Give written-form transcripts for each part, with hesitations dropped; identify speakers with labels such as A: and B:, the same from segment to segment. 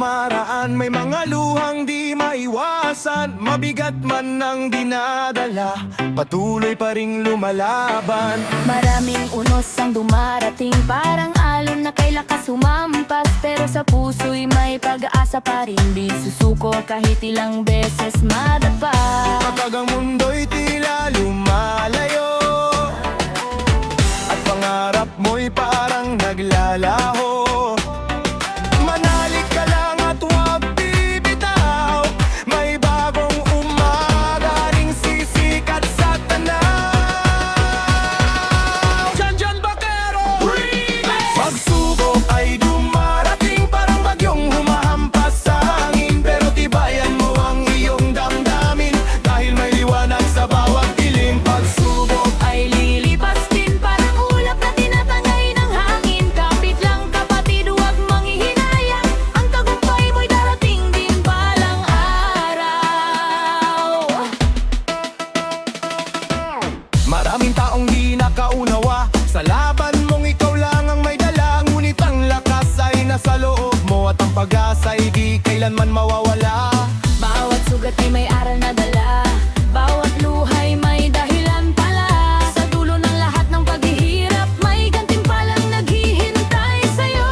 A: dumaraan, may mga luhang di maiwasan. Mabigat man ang dinadala, patuloy pa ring lumalaban.
B: Maraming unos ang dumarating, parang alon na kay lakas humampas. Pero sa puso'y may pag-asa pa rin, di susuko kahit ilang beses madapa.
A: Kapag ang mundo'y tila lumalayo at pangarap mo'y parang naglalaho, manalig ka lang at huwag bibitaw. May bagong umaga ring sisikat sa tanaw. Janjan Bakero Remix! Pagsubok ay dumarating, parang bagyong humahampas sa hangin. Pero tibayan mo ang iyong damdamin, dahil may liwanag sa bawat dilim. Pagsubok
B: Ay lilipas din, parang ulap na tinatangay ng hangin. Kapit lang kapatid, huwag manghihinayang, ang tagumpay mo'y darating din balang araw.
A: maraming taong di nakaunawa sa laban mong ikaw lang ang may dala. Ngunit ang lakas ay nasa loob mo, at ang pag-asa'y di kailanman mawawala.
B: Bawat sugat ay may aral na dala, bawat luhay may dahilan pala. Sa dulo ng lahat ng paghihirap, may gantimpalang naghihintay sa'yo.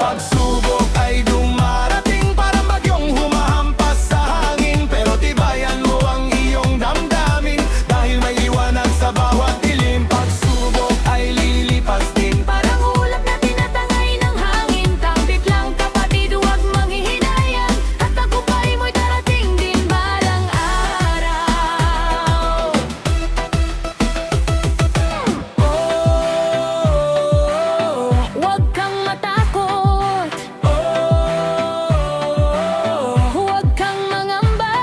A: Pagsubok ay dumarating, parang bagyong humahampas sa hangin. Pero tibayan mo ang iyong damdamin, dahil may liwanag sa bawat dilim. Pagsubok ay lilipas din,
B: Parang ulap na tinatangay ng hangin. Kapit lang kapatid, huwag manghihinayang, at tagumpay mo'y darating din balang araw. Huwag kang matakot, huwag kang mangamba.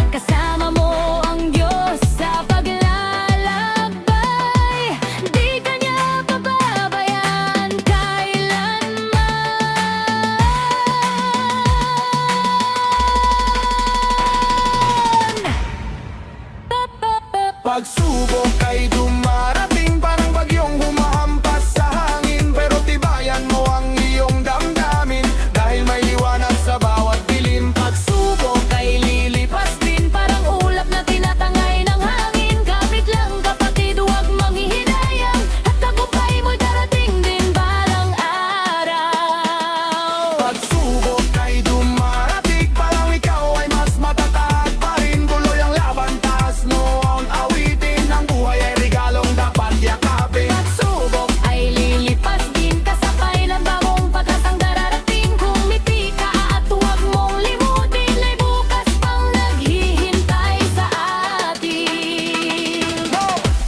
B: Kasama mo ang Diyos sa paglalakbay. Di ka niya pababayaan kailanman.
A: pagsubok ay dumarating, parang bagyong humahampas sa hangin. Pero tibayan mo ang iyong damdamin, dahil may liwanag sa bawat dilim. Pagsubok
B: Kay lilipas din, parang ulap na tinatangay ng hangin. Kapit lang kapatid, huwag manghihinayang, at tagumpay mo'y darating din balang araw.
A: pagsubok ay dumarating, parang ikaw ay mas matatag pa rin. Tuloy ang laban, taas mo ang awitin. Ang buhay ay regalong dapat yakapin.
B: Pagsubok ay lilipas din, kasabay ng bagong pag-asang dararating. Kung ngiti ka at huwag mong limutin, ay bukas pang naghihintay sa atin.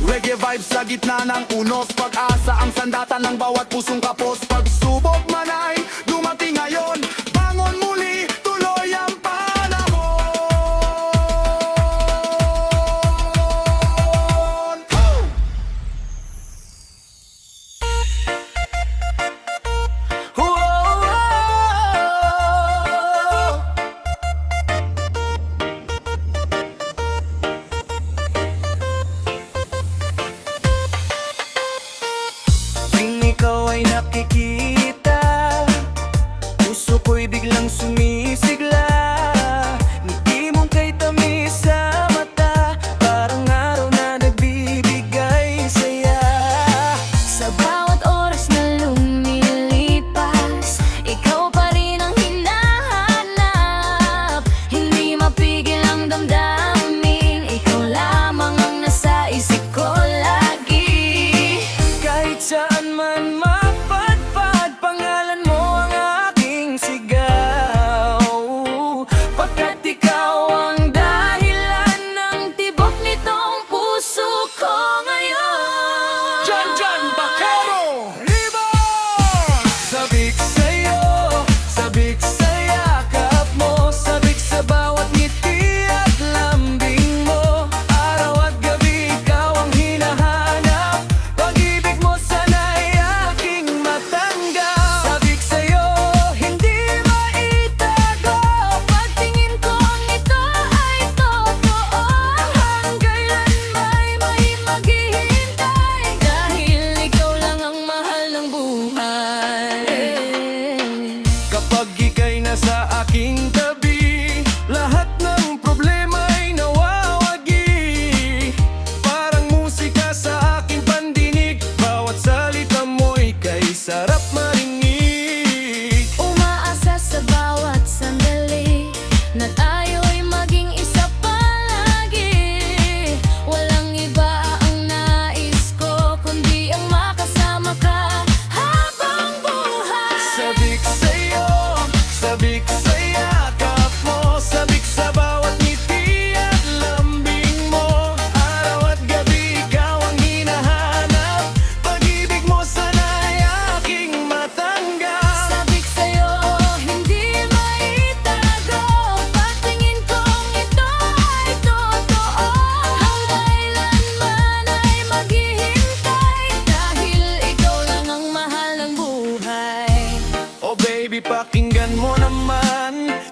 A: Reggae vibes sa gitna ng unos, pag-asa ang sandata ng bawat pusong kapos. Pagsubok man ay dumating ngayon, bangon muli, tuloy ang panahon. Tuwing ikaw ay nakikita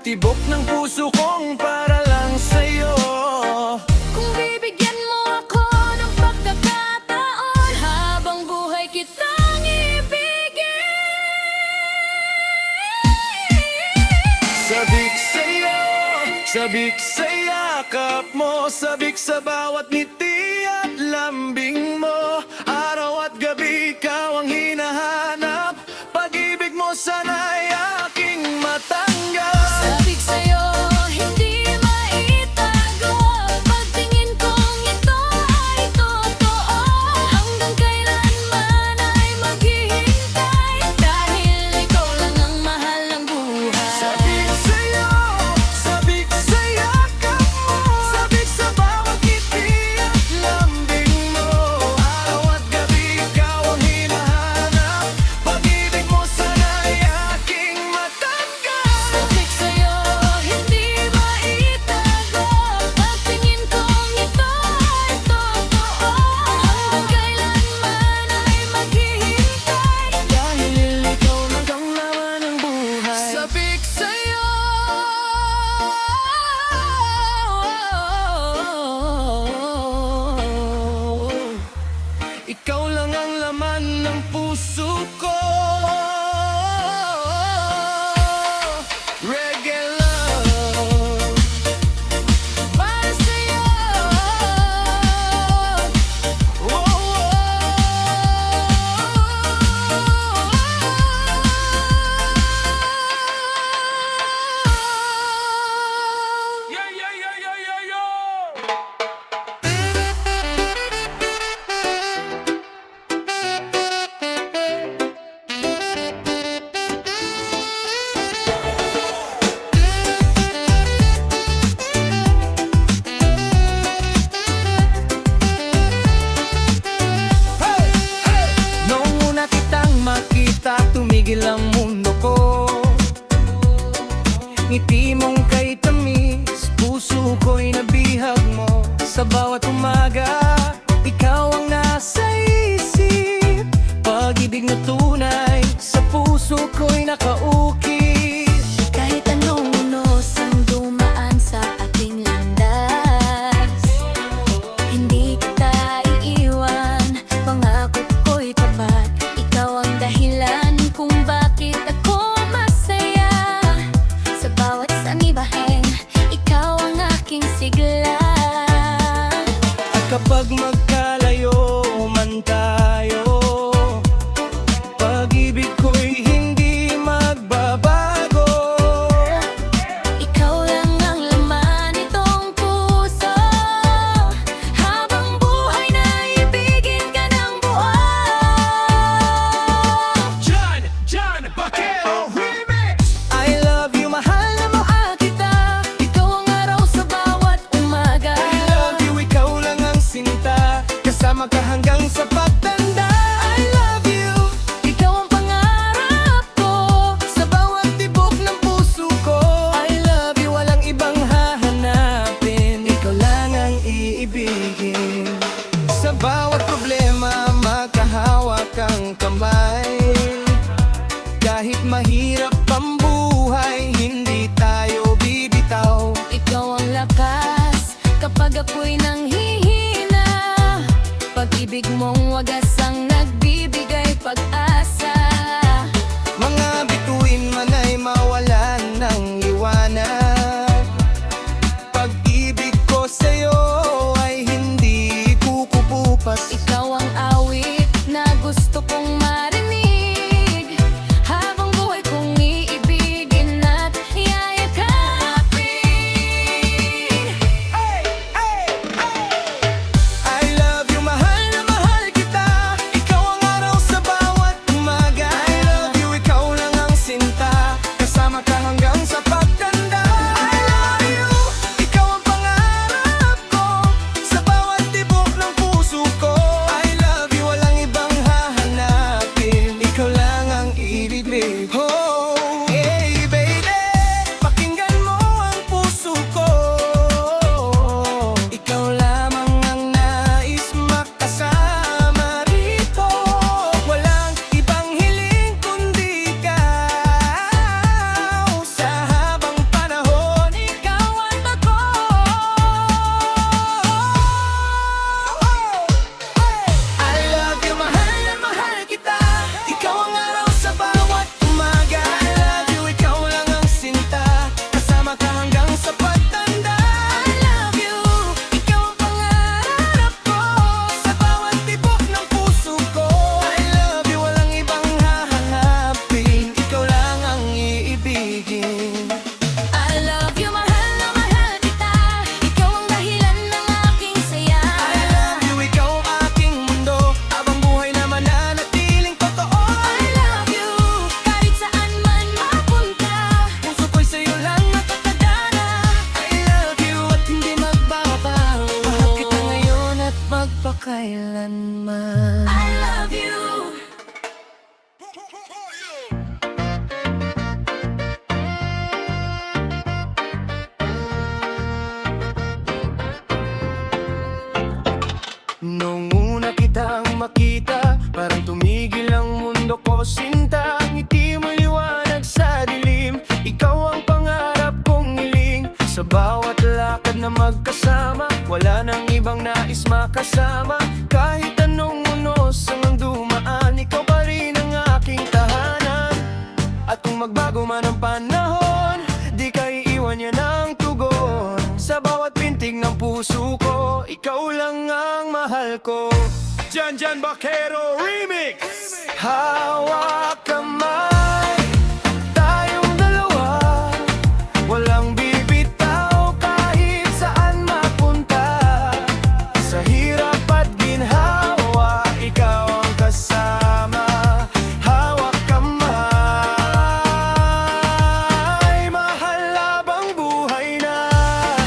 A: Tibok ng puso kong para lang sa'yo.
B: Kung bibigyan mo ako ng pagkakataon, habang buhay kitang ibigin.
A: Sabik sa'yo, sabik sa yakap mo, sabik sa bawat ngiti at lambing mo. Araw at gabi ikaw ang hinahanap, pag-ibig mo sana'y aking matanggap.
B: Sabik sa'yo, hindi maitago, pagtingin kong ito ay totoo. Hanggang kailanman ay maghihintay, dahil ikaw lang ang mahal ng buhay.
A: Sabik sa'yo, sabik sa yakap mo, sabik sa bawat ngiti at lambing mo. Araw at gabi ikaw ang hinahanap, pag-ibig mo sana'y aking matanggap.
B: Sabik sa'yo, hindi maitago, pagtingin kong ito ay totoo. Hanggang kailanman ay maghihintay, dahil ikaw lang ang laman ng buhay.
A: Sabik sa'yo, ikaw lang ang laman ng puso ko. Reggae love
B: Para sa'yo,
A: Yeah, yeah, yeah, yeah, yeah, yeah. Hey! Hey! Noong una kitang makita, tumigil ang mundo ko. Ngiti mong kay tamis, puso ko'y nabihag mo. Sa bawat umaga, ikaw ang nasa isip. Pag-ibig na tunay, sa puso ko'y nakaukit.
B: kahit anong unos ang dumaan sa ating landas, hindi kita iiwan, pangako ko'y tapat. Ikaw ang dahilan kung bakit ako masaya. Sa bawat sanibaheng, ikaw ang aking sigla.
A: At kapag magkalayo man tayo, pag-ibig ko'y hindi magbabago. Sa bawat lakad na magkasama, wala nang ibang nais makasama. Kahit anong unos ang dumaan, ikaw pa rin ang aking tahanan. At kung magbago man ang panahon, di ka iiwan yan ang tugon. Sa bawat pintig ng puso ko, ikaw lang ang mahal ko. Janjan Bakero Remix! Hawak kamay, tayong dalawa, walang bibitaw kahit saan mapunta. Sa hirap at ginhawa, ikaw ang kasama. Hawak kamay, mahal habang buhay na.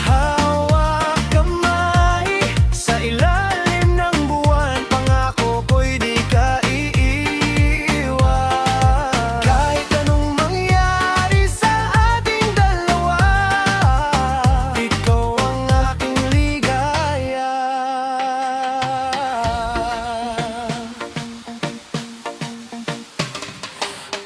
A: Hawak kamay, sa ilalim ng buwan, pangako ko'y di ka iiwan. Kahit anong mangyari sa ating dalawa, ikaw ang aking ligaya.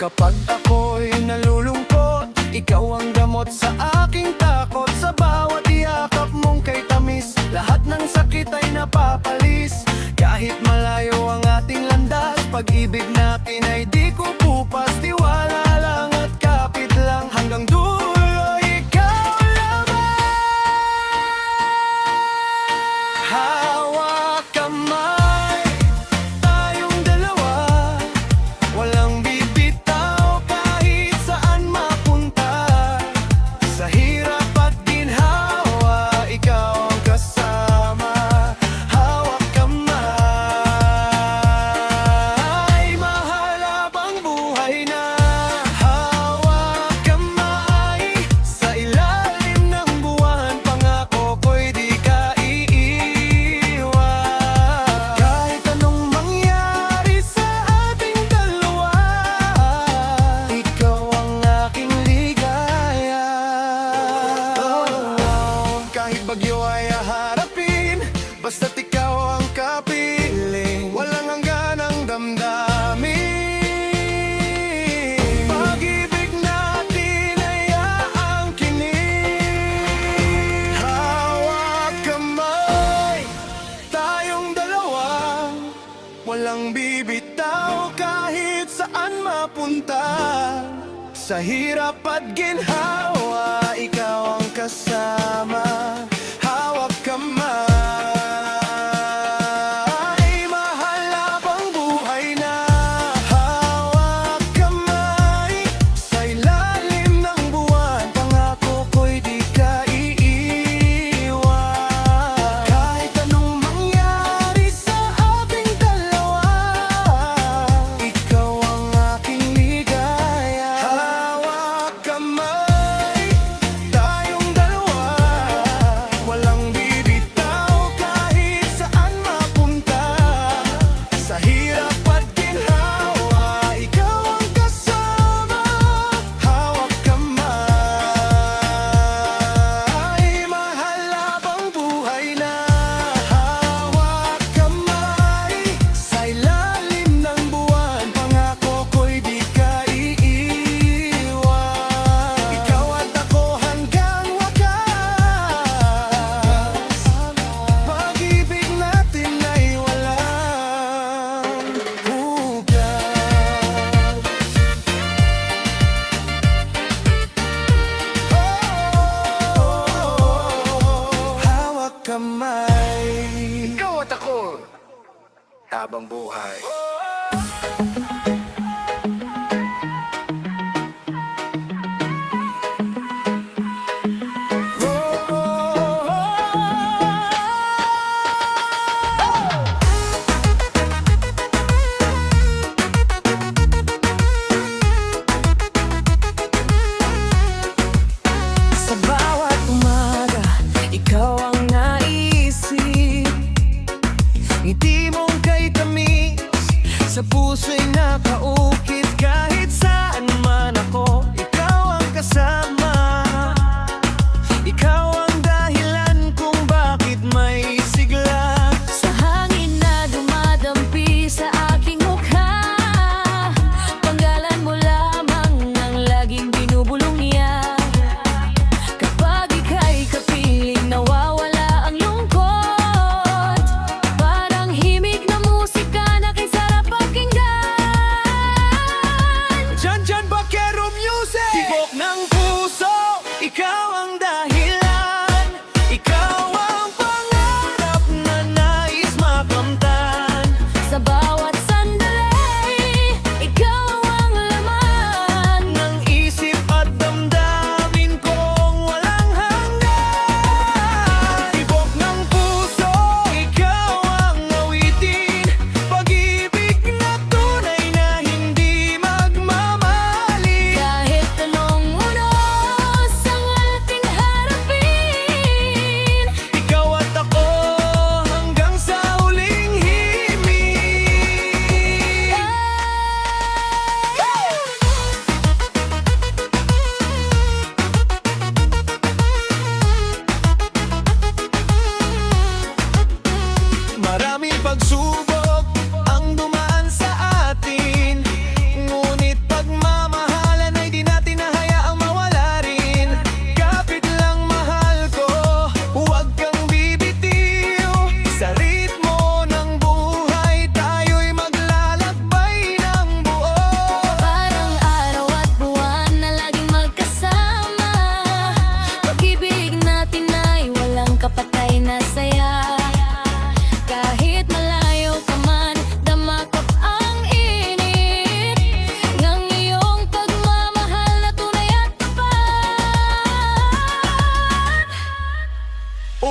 A: Kapag ako'y nalulungkot, ikaw ang gamot sa aking takot. Sa bawat yakap mong kay tamis, lahat ng sakit ay napapalis. Kahit malayo ang ating landas, pag-ibig natin ay di kukupas. Tiwala lang at kapit lang, hanggang dulo ikaw lamang. Hawak kamay, tayong dalawa, walang bibitaw kahit saan mapunta. Sa hirap at ginhawa, ikaw ang kasama. Hawak kamay, mahal habang buhay na. Hawak kamay, sa ilalim ng buwan, pangako ko'y di ka iiwan. Kahit anong mangyari sa ating dalawa, ikaw ang aking ligaya. Kahit bagyo ay haharapin, basta't ikaw ang kapiling, walang hangganang damdamin. Pag-ibig natin ay aangkinin. Hawak kamay, tayong dalawa, walang bibitaw kahit saan mapunta. Sa hirap at ginhawa, ikaw ang kasama. Hawak kamay, mahal habang buhay na. Hawak kamay, sa ilalim ng buwan, pangako ko'y di ka iiwan. Kahit anong mangyari sa ating dalawa, ikaw ang aking ligaya. Hawak kamay, tayong dalawa, walang bibitaw kahit saan mapunta. Sa hirap at ginhawa, ikaw ang kasama. Hawak kamay, mahal habang buhay na. Hawak kamay, sa ilalim ng buwan, pangako ko'y di ka iiwan. Ikaw at ako hanggang wakas, pag-ibig natin ay walang hugas. Hawak kamay, ikaw at ako habang buhay. Sa bawat umaga, ikaw ang naisip. Ngiti mong kay tamis, sa puso'y naka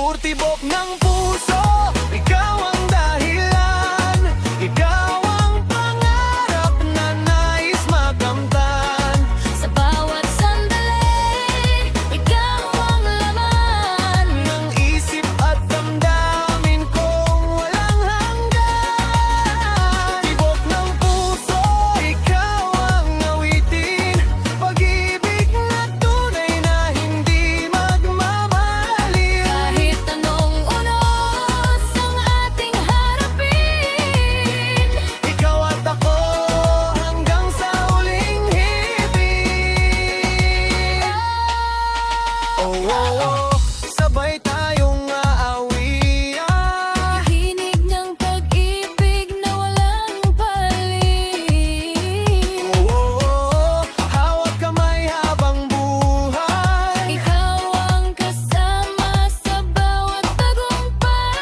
A: Urtibok ng puso, ikaw ang dahilan. Ikaw ang pangarap na nais makamtan.
B: Sa bawat sandali, ikaw ang laman
A: Ng isip at damdamin kong walang hanggan. Tibok ng puso, ikaw ang awitin. Pag-ibig na tunay na hindi magmamahalin.
B: Kahit anong unos ang ating harapin,
A: Ikaw at ako hanggang sa huling hibig. Oh, oh, oh, sabay tayong aawian.
B: hinig ng pag-ibig na walang palit.
A: Oh, oh, oh, hawak kamay habang buhay.
B: Ikaw ang kasama sa bawat tagumpay.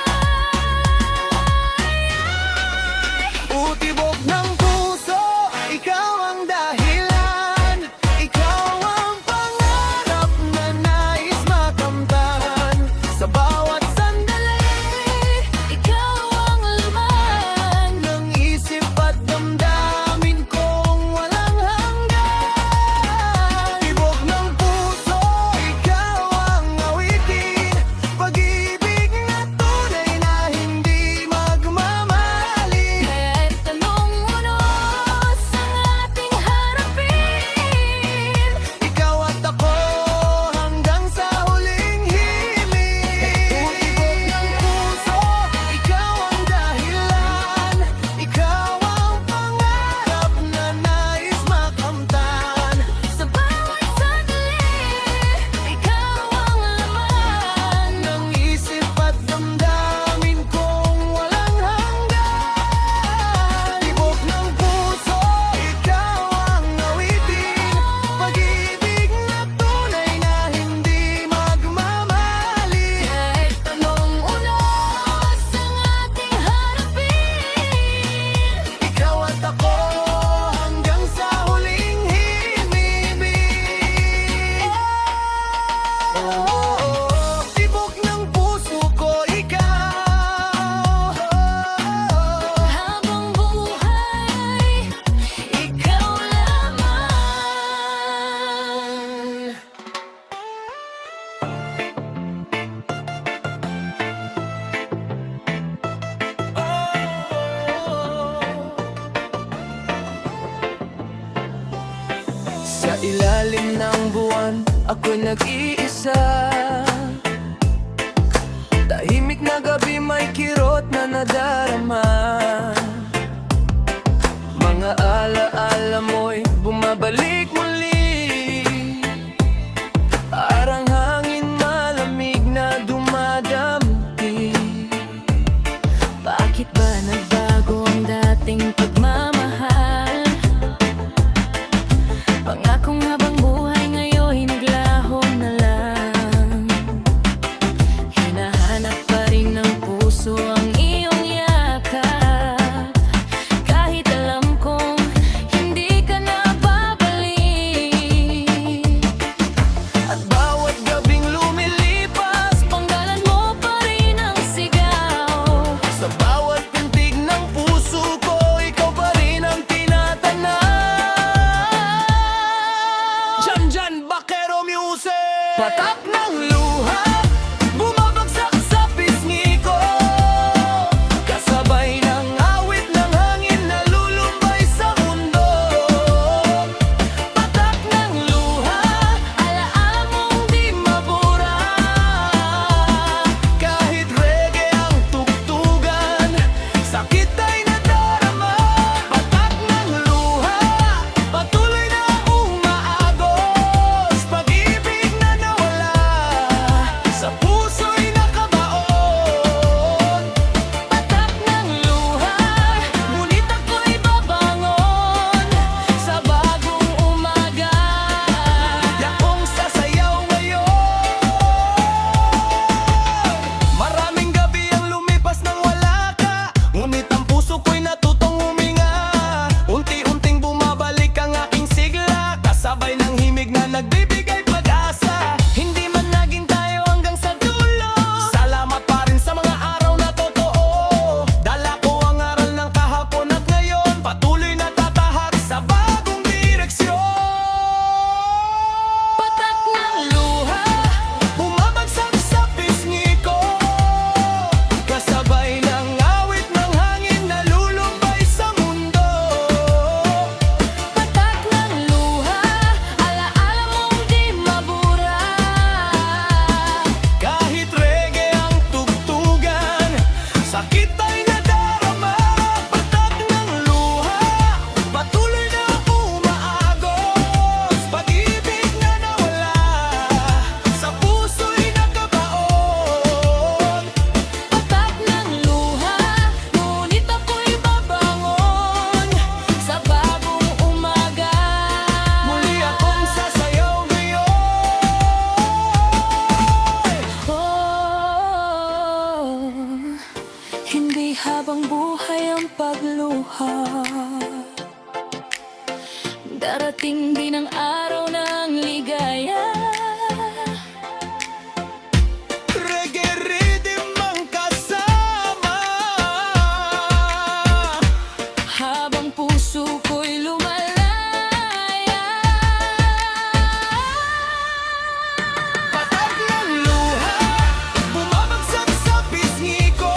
A: Utibok ng puso, ikaw ang dahilan. Ikaw ang pangarap na nais makamtan. Sa bawat sandali,
B: Ikaw ang laman
A: ng isip at damdamin kong walang hanggan. Tibok ng puso, ikaw ang awitin. Pag-ibig na tunay na hindi magmamahalin.
B: kahit anong unos ang ating harapin.
A: Ikaw at ako hanggang sa huling himig. Utibok ng puso, ikaw ang dahilan. Ikaw ang pangarap na nais makamtan.
B: Sa bawat sandali, ikaw ang laman
A: Ng isip at damdamin kong walang hanggan. Tibok ng puso, ikaw ang awitin. Pag-ibig na tunay na hindi magmamahalin.
B: kahit anong unos ang ating harapin.
A: Ikaw at ako hanggang sa huling himig. Oh, tibok ng puso ko, ikaw.
B: Habang buhay, ikaw lamang.
A: Sa ilalim ng buwan, ako'y nag-iisa. Tahimik na gabi, may kirot na nadarama. Mga alaala mo'y bumabalik muli. Parang hangin malamig na dumadampi.
B: Bakit ba nagbago ang dating pagmamahal? Pangakong habang buhay ngayon'y naglaho na lang. Hinahanap pa rin ng puso ang iyong yakap. pagluha. Darating din ang araw ng ligaya.
A: Reggae rhythm ang kasama,
B: Habang puso ko'y lumalaya.
A: patak ng luha, bumabagsak sa pisngi ko.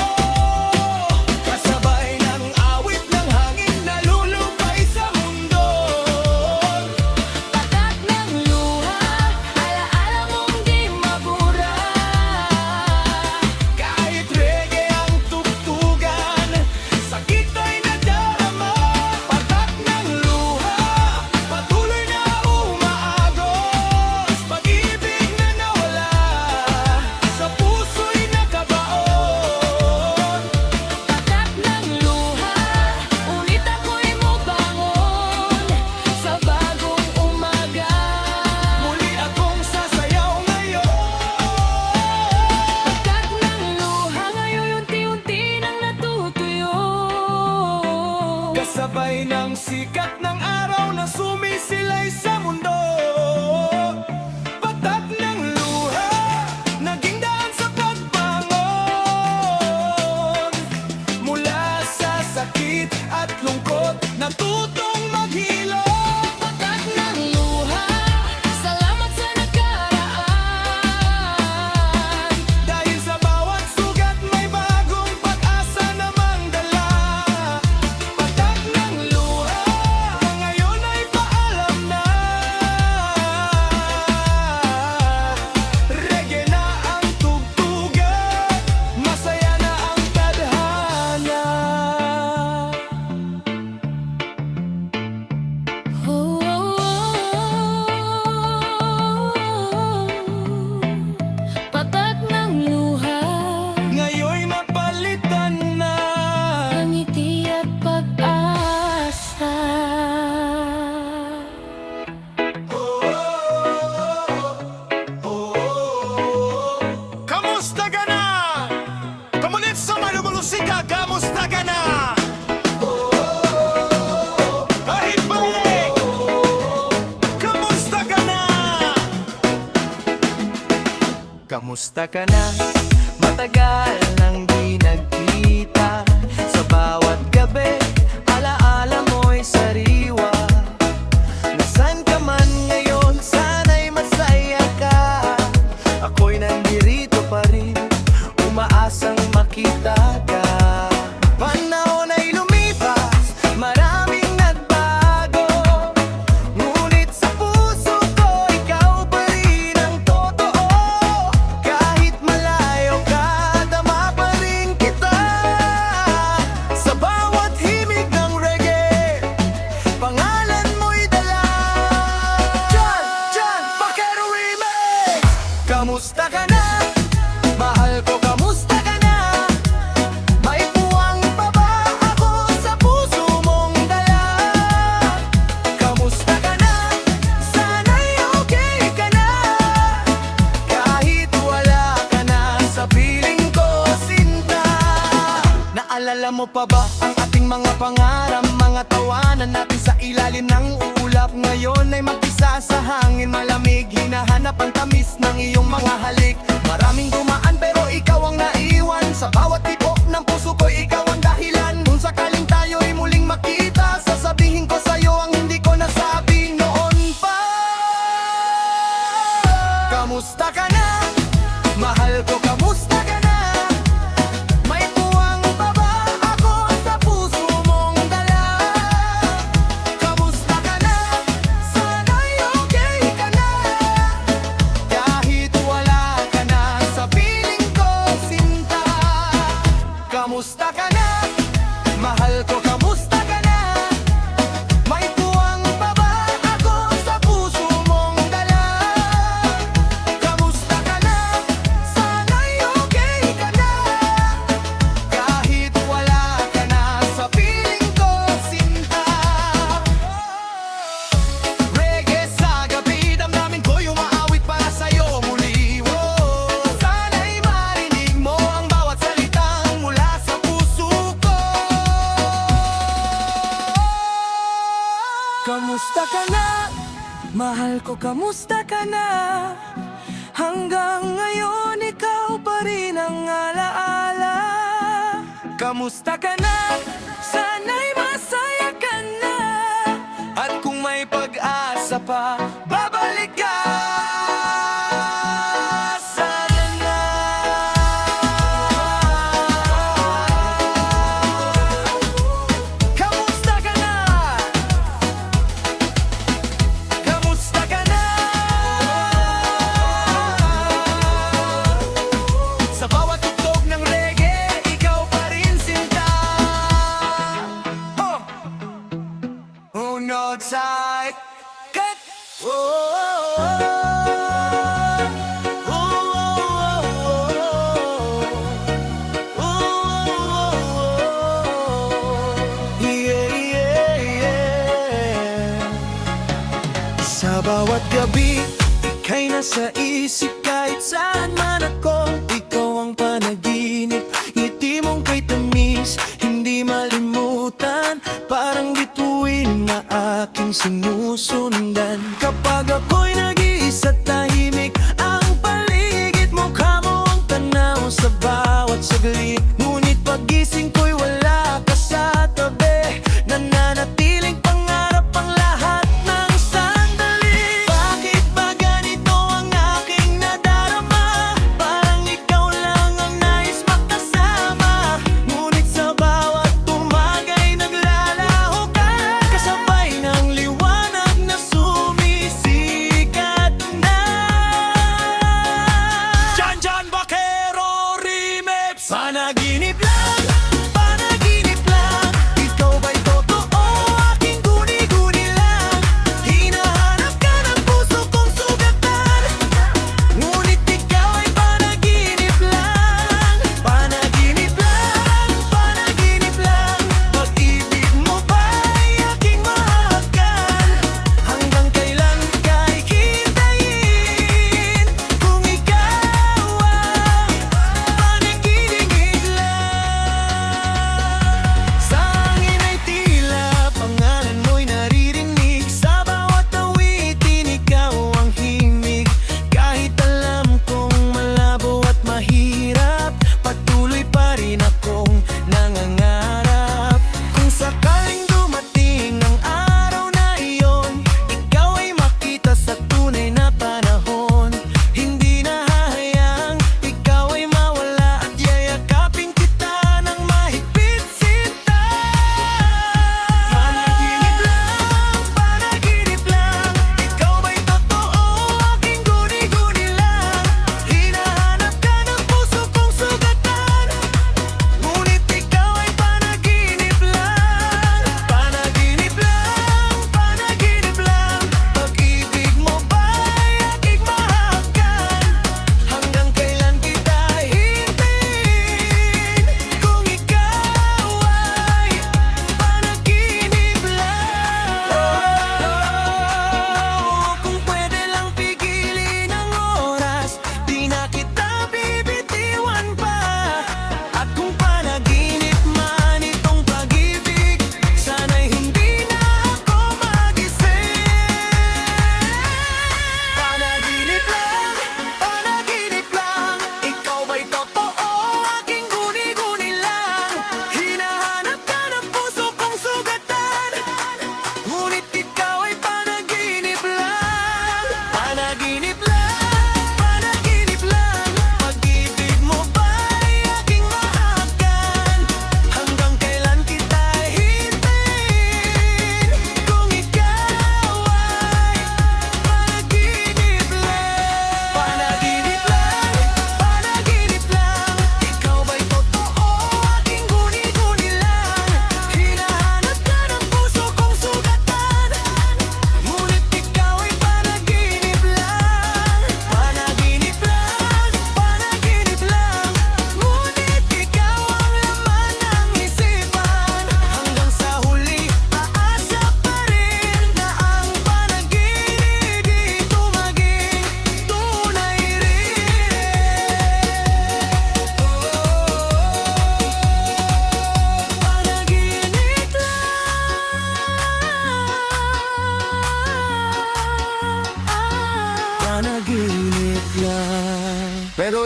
A: Kasabay ng awit ng hangin na lulupay sa mundo.
B: Patak ng luha, alaala mong di mabura.
A: Kahit reggae ang tugtugan, sakit ay nadarama. Patak ng luha, patuloy na umaagos. Pag-ibig na nawala, sa puso'y nakabaon.
B: Patak ng luha, ulit ako'y mubangon sa bagong umaga.
A: Muli akong sasayaw ngayon.
B: Patak ng luha, ngayon unti-unti nang natutuyo.
A: Kasabay ng sikat ng araw na sumisilay sa mundo. Patak ng luha, naging daan sa pagbangon. Mula sa sakit at lungkot, natutong maghilom.
B: Patak ng luha, salamat sa nakaraan.
A: Dahil sa bawat sugat may bagong pag-asa namang dala. Patak ng luha, ngayon ay paalam na. Reggae na ang tugtugan, masaya na ang tadhana.
B: Oh, oh, oh. Patak ng luha,
A: Ngayon'y napalitan na.
B: ang ngiti at pag-asa.
A: Kamusta ka na? Kamunit sa malumusika, kamusta ka na? Kahit balik, kamusta ka na? Kamusta ka na? Matagal nang di nagkita. Sa bawat gabi, alaala mo'y sariwa. Nasaan ka man ngayon, sana'y masaya ka. Ako'y nandirito pa rin, umaasang makita ka. Panahon ay lumipas, maraming nagbago. Ngunit sa puso ko, ikaw pa rin ang totoo. Kahit malayo ka, dama pa rin kita. Sa bawat himig ng reggae, pangalan mo'y dala. John Vaquero Remix. Kamusta ka na? Mahal ko, kamusta ka na? May puwang pa ba ako sa puso mong dala? Kamusta ka na? Sana'y okay ka na. Kahit wala ka na sa piling ko, sinta. Naalala mo pa ba ang ating mga pangarap? Mga tawanan natin sa ilalim ng ulap. Ngayon ay mag-isa sa hangin malamig. Hinahanap ang tamis ng iyong mga halik. Maraming dumaan pero ikaw ang naiwan. Sa bawat tibok ng puso ko, ikaw ang dahilan. Kung sakaling tayo'y muling makita, sasabihin ko sa'yo ang hindi ko nasabi noon pa. Kamusta ka na? Mahal ko, kamusta ka na? May puwang pa ba ako sa puso mong dala? Kamusta ka na? Sana'y okay ka na. Kahit wala ka na Mahal ko, kamusta ka na? Hanggang ngayon, ikaw pa rin ang alaala. Kamusta ka na? Sana'y masaya ka na. At kung may pag-asa pa, babalik ka. Sana na. Kamusta ka na? Kamusta ka na? Sa bawat tugtog ng reggae, ikaw pa rin sinta. Oh no, tight cut. Oh, oh, oh, oh, oh, oh, yeah, yeah, yeah. Sa bawat gabi, ika'y nasa isip kahit saan man ako. Ikaw ang panaginip, ngiti mong kay tamis, hindi malimutan. Parang bituin na aking sinusundan. Kapag ako'y nag-iisa, tahimik ang paligid. Mukha mo ang tanaw sa bawat saglit. Ngunit pagising ko'y wala ka sa tabi. Nananatiling pangarap ang lahat ng sandali. Bakit ba ganito ang aking nadarama? Para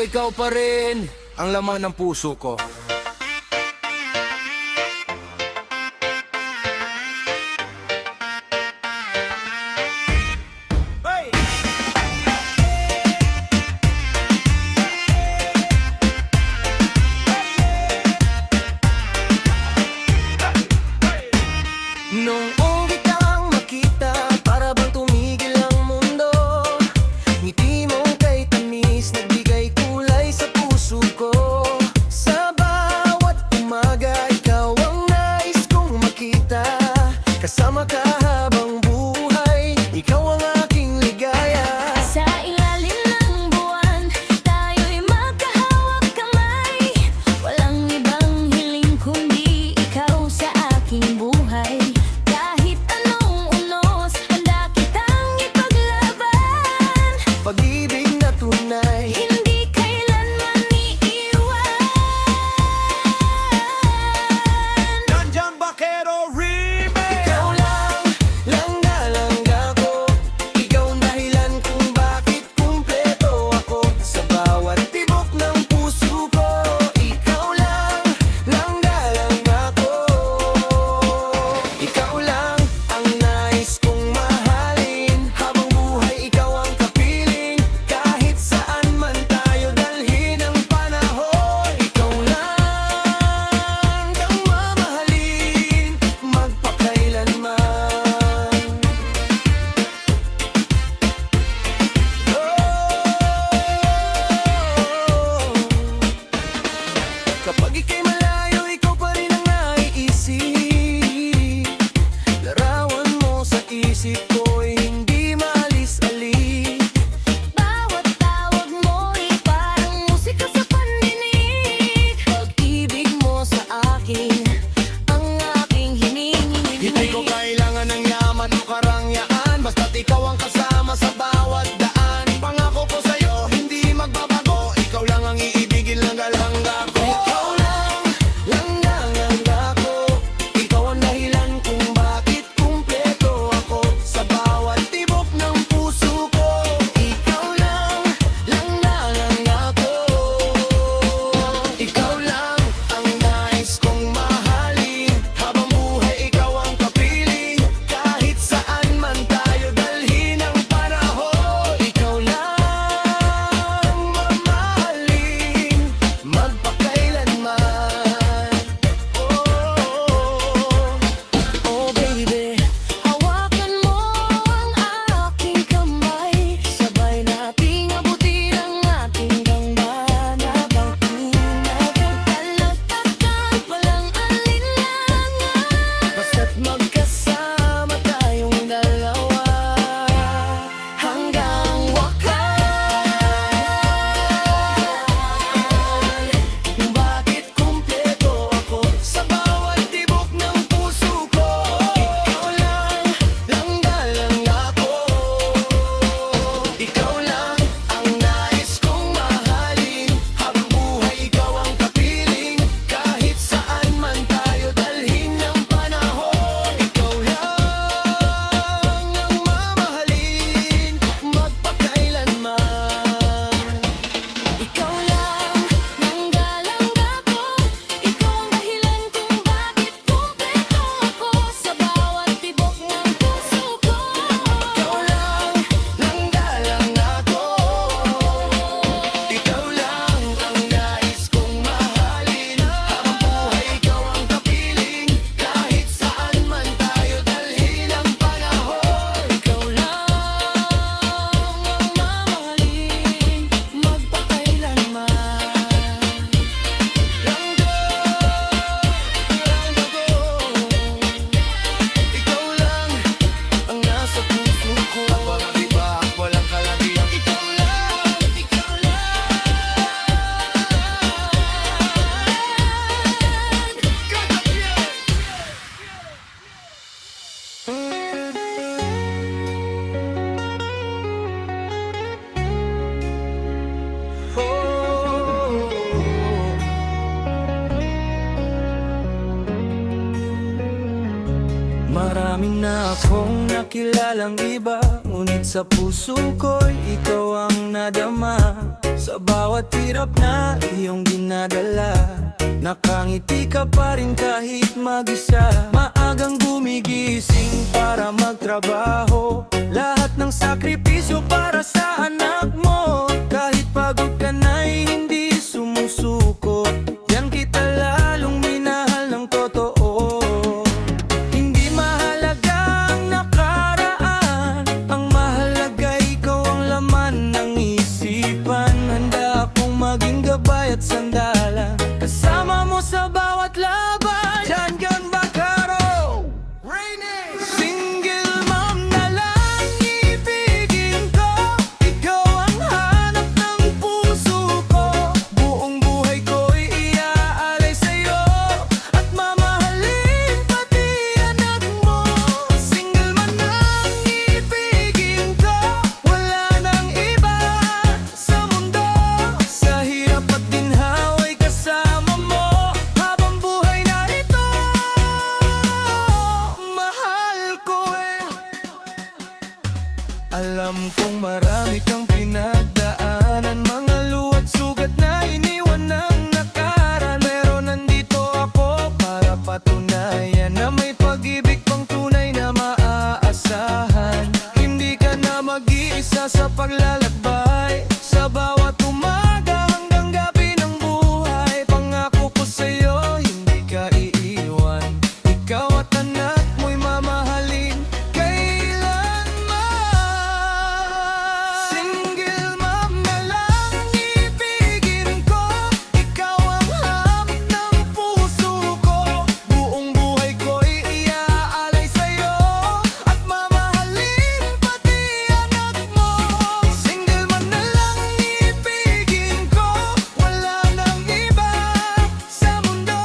A: ikaw pa rin ang laman ng puso ko. Nung ungit kang makita, para bang tumigil ang mundo. Ngiti mo kay tamis, nagbigay kulay sa puso ko. Sa bawat umaga, ikaw ang nais kong makita. Kasama ka habang buhay, ikaw ang aking ligaya.
B: Sa ilalim ng buwan, tayo'y magkahawak kamay. Walang ibang hiling kundi ikaw sa aking buhay. Kahit anong unos, handa kitang ipaglaban.
A: Pag-ibig na tunay,
B: Hindi kailanman iiwan.
A: Nandiyan Bakero Remix! Ikaw lang, langga-langga ko. Ikaw ang dahilan kung bakit kumpleto ako. Sa bawat tibok ng puso ko. Ikaw lang, langga-langga ko. Ikaw lang ang nais kong mahalin. Habang buhay, ikaw ang kapiling. Kahit saan man tayo dalhin ang panahon. Ikaw lang ang mamahalin, magpakailanman. Kapag ika'y malayo, ikaw pa rin ang naiisip. Larawan mo sa isip ko'y hindi maalis-alis.
B: Bawat tawag mo'y parang musika sa pandinig.
A: Pag-ibig mo sa akin,
B: Ang aking hinihingi.
A: hindi ko kailangan ng yaman o karangyaan. Basta't ikaw ang kasama sa bawat daan. Pangako ko sa'yo, hindi magbabago. Ikaw lang ang iibigin, langga-langga ko. Ikaw lang, langga-langga ko. Ikaw ang dahilan kung bakit kumpleto ako. Sa bawat tibok ng puso ko. Ikaw lang, langga-langga ko. Ikaw lang ang nais kong mahalin. Habang buhay, ikaw ang kapiling. Kahit saan man tayo dalhin ang panahon. Ikaw lang mamahalin, magpakailanman. Oh baby,
B: Hawakan mo ang aking kamay. Sabay nating abutin ang ating dangman. Habang pinagkalagtagan walang alinlangan.
A: basta't magkasama tayong dalawa hanggang wakas. Bakit kumpleto ako sa bawat tibok ng puso ko? Ikaw lang, langga-langga ko. Ikaw lang ang nais kong mahalin. Habang buhay, ikaw ang kapiling. Kahit saan man tayo dalhin ng panahon. Ikaw lang ang mamahalin, magpakailanman.
B: Ikaw lang, langga-langga ko. Ikaw ang dahilan kung bakit kumpleto ako. Sa bawat tibok ng puso ko.
A: Ikaw lang, langga-langga ko. Ikaw lang ang nais kong mahalin. Habang buhay, ikaw ang kapiling. Kahit saan man tayo dalhin ang panahon. Ikaw lang ang mamahalin, magpakailanman. Langga-langga ko. Ikaw lang ang nasa puso ko. Walang iba, walang kalabihan. Ikaw lang, ikaw lang. Maraming na akong nakilalang iba, ngunit sa puso ko'y ikaw ang nadama. Sa bawat hirap na iyong dinadala, nakangiti ka pa rin kahit mag-isa. Maagang gumigising para magtrabaho, lahat ng sakripisyo para sa anak mo. Kahit pagod ka na'y hindi sumusuko, yan kita lalong minahal ng totoo. Hindi mahalaga ang nakaraan, ang mahalaga ikaw ang laman ng isipan. Handa akong maging gabay at sandala, kasama mo sa bawat laban. Janjan Bacaro, single mom na lang ibigin ko. Ikaw ang hanap ng puso ko, buong buhay ko'y iaalay sa'yo at mamahalin pati anak mo. Single man ang ibigin ko, wala nang iba sa mundo. Sa hirap at ginhawa'y kasama mo habang buhay na ito. Mahal ko Alam kong marami kang pinagdaanan, mga luhat sugat na iniwan ng nakaraan. Pero nandito ako para patunayan na may pag-ibig pang tunay na maaasahan. Hindi ka na mag-iisa sa paglalakbay, sa bawat umaga hanggang gabi ng buhay. Pangako ko sa'yo, hindi ka iiwan. Ikaw at anak mo'y mamahalin kailanman. Single mom na lang ibigin ko, ikaw ang hanap ng puso ko, buong buhay ko'y iaalay sa'yo at mamahalin pati anak mo. Single man na lang ibigin ko, wala nang iba sa mundo.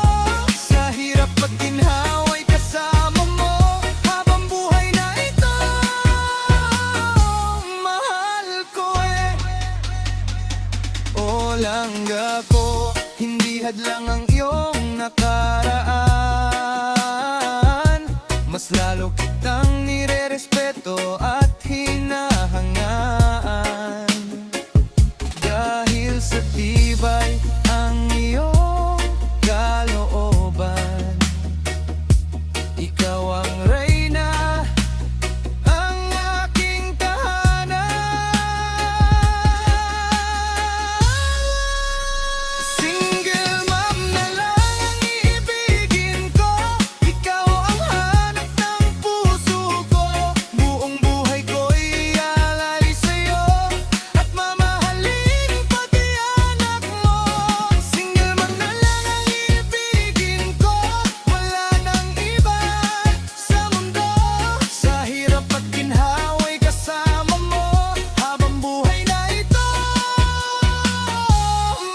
A: Sa hirap at ginhawa'y kasama mo habang buhay na ito. Mahal ko O langga ko, hindi hadlang ang iyong nakaraan. Mas lalo kitang nire-respeto at hinahangaan, dahil sa tibay ang iyong kalooban. Ikaw ang reyna, ang aking tahanan. Single mom na lang ang ibigin ko, ikaw ang hanap ng puso ko, buong buhay ko'y iaalay sa'yo at mamahalin pati anak mo. Single man na lang ang ibigin ko, wala nang iba sa mundo. Sa hirap at ginhawa'y kasama mo habang buhay na ito.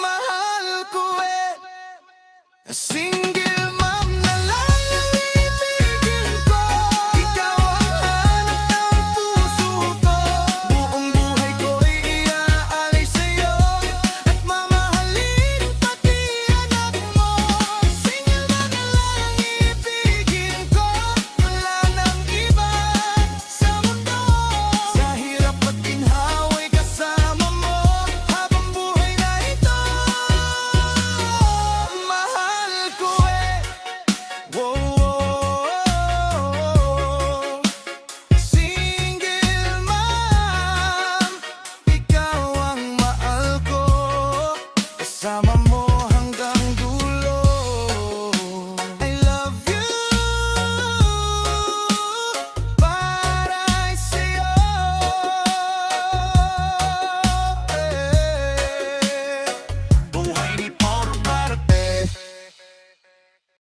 A: Mahal ko Single